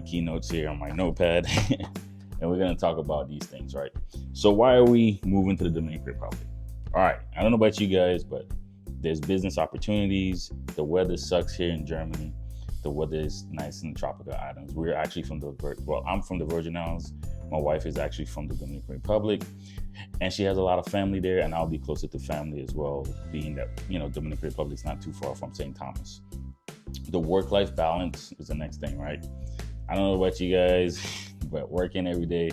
keynotes here on my notepad, and we're going to talk about these things, right? So why are we moving to the Dominican Republic? All right, I don't know about you guys, but there's business opportunities. The weather sucks here in Germany. The weather is nice in the tropical islands. We're actually I'm from the Virgin Islands. My wife is actually from the Dominican Republic, and she has a lot of family there, and I'll be closer to family as well, being that, Dominican Republic is not too far from St. Thomas. The work-life balance is the next thing, right? I don't know about you guys, but working every day,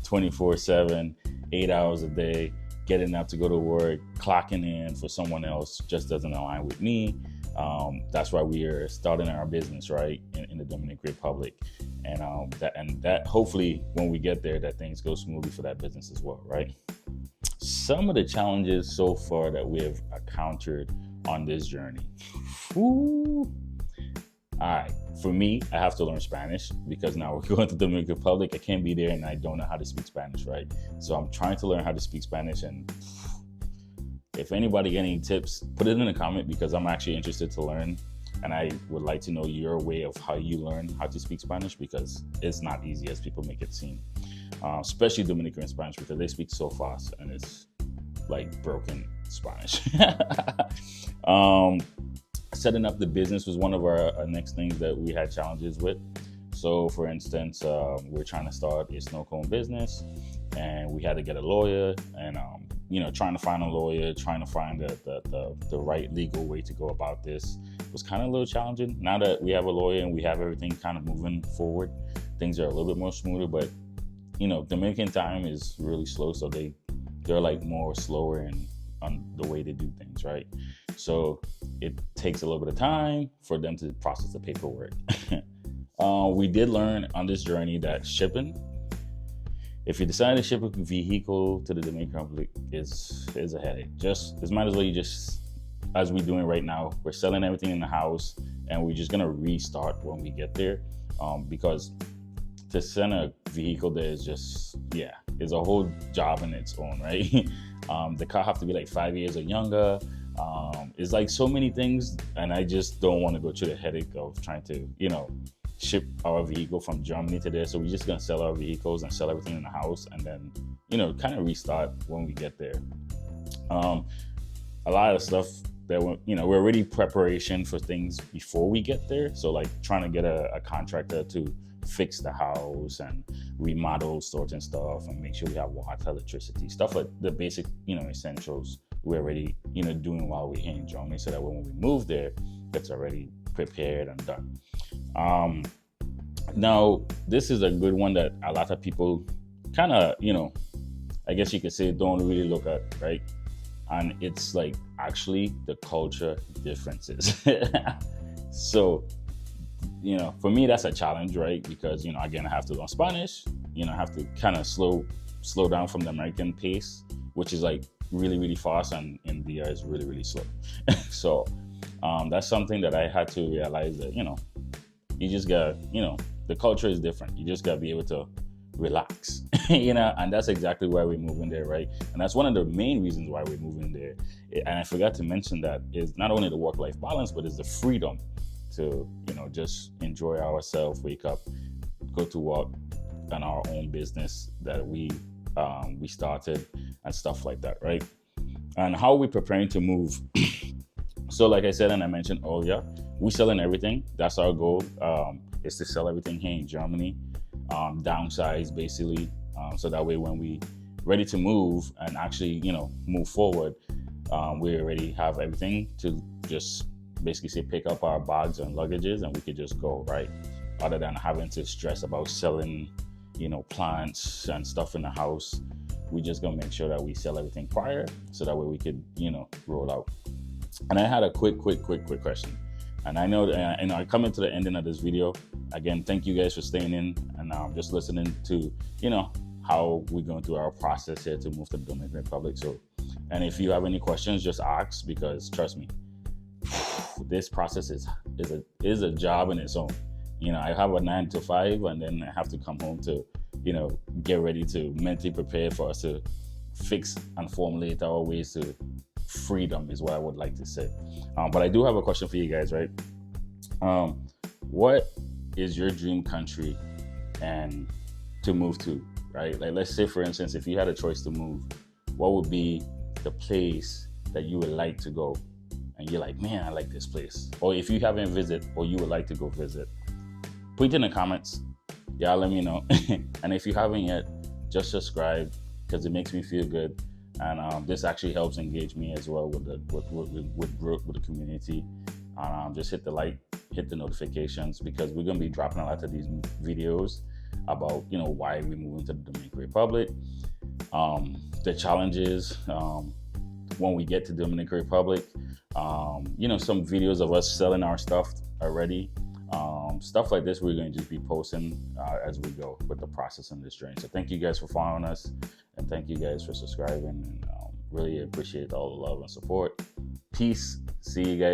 24/7, 8 hours a day, getting up to go to work, clocking in for someone else just doesn't align with me. That's why we are starting our business, right, in the Dominican Republic, and that hopefully when we get there, that things go smoothly for that business as well, right? Some of the challenges so far that we have encountered on this journey. Ooh. All right, for me, I have to learn Spanish because now we're going to the Dominican Republic. I can't be there and I don't know how to speak Spanish, right? So I'm trying to learn how to speak Spanish, and if anybody got any tips, put it in a comment because I'm actually interested to learn, and I would like to know your way of how you learn how to speak Spanish because it's not easy as people make it seem, especially Dominican Spanish because they speak so fast and it's like broken Spanish. Setting up the business was one of our next things that we had challenges with. So for instance, we're trying to start a snow cone business, and we had to get a lawyer, and trying to find a lawyer, trying to find the right legal way to go about this was kind of a little challenging. Now that we have a lawyer and we have everything kind of moving forward, things are a little bit more smoother, but Dominican time is really slow, so they're like more slower on the way they do things, right? So it takes a little bit of time for them to process the paperwork. We did learn on this journey that shipping, if you decide to ship a vehicle to the Dominican Republic, is a headache. Just might as well as we're doing right now, we're selling everything in the house, and we're just gonna restart when we get there, because to send a vehicle there is is a whole job in its own, right? The car have to be like 5 years or younger. It's like so many things, and I just don't want to go through the headache of trying to, ship our vehicle from Germany to there. So we're just gonna sell our vehicles and sell everything in the house, and then, kind of restart when we get there. A lot of stuff that we're already preparation for things before we get there. So like trying to get a contractor to fix the house and remodel certain stuff and make sure we have water, electricity, stuff like the basic, essentials we're already, doing while we're here in Germany, so that when we move there, it's already prepared and done. Now, this is a good one that a lot of people kind of, I guess you could say don't really look at, right? And it's like actually the culture differences. So, for me, that's a challenge, right? Because, again, I have to learn Spanish, I have to kind of slow down from the American pace, which is like really, really fast, and India is really, really slow. So that's something that I had to realize that, you just got, the culture is different. You just got to be able to relax, and that's exactly why we're moving there, right? And that's one of the main reasons why we're moving there. And I forgot to mention that is not only the work-life balance, but it's the freedom to, just enjoy ourselves, wake up, go to work on our own business that we started and stuff like that, right? And how are we preparing to move? So like I said, and I mentioned earlier, we're selling everything. That's our goal, is to sell everything here in Germany, downsize basically, so that way when we ready to move and actually, move forward, we already have everything to just basically say pick up our bags and luggages and we could just go, right? Other than having to stress about selling, plants and stuff in the house. We just gonna make sure that we sell everything prior, so that way we could, roll out. And I had a quick question. And I know, and I come into the ending of this video. Again, thank you guys for staying in and just listening to, how we're going through our process here to move to the Dominican Republic. So, and if you have any questions, just ask, because trust me, this process is a job in its own. I have a 9 to 5, and then I have to come home to, get ready to mentally prepare for us to fix and formulate our ways to freedom, is what I would like to say. But I do have a question for you guys, right? What is your dream country and to move to, right? Like, let's say, for instance, if you had a choice to move, what would be the place that you would like to go? And you're like, man, I like this place. Or if you haven't visited or you would like to go visit, put it in the comments. Yeah, let me know. And if you haven't yet, just subscribe, because it makes me feel good. And this actually helps engage me as well with the community. Just hit the like, hit the notifications, because we're going to be dropping a lot of these videos about, why we moving to the Dominican Republic, the challenges when we get to Dominican Republic, some videos of us selling our stuff already. Stuff like this we're going to just be posting as we go with the process in this journey. So thank you guys for following us, and thank you guys for subscribing, and really appreciate all the love and support. Peace. See you guys.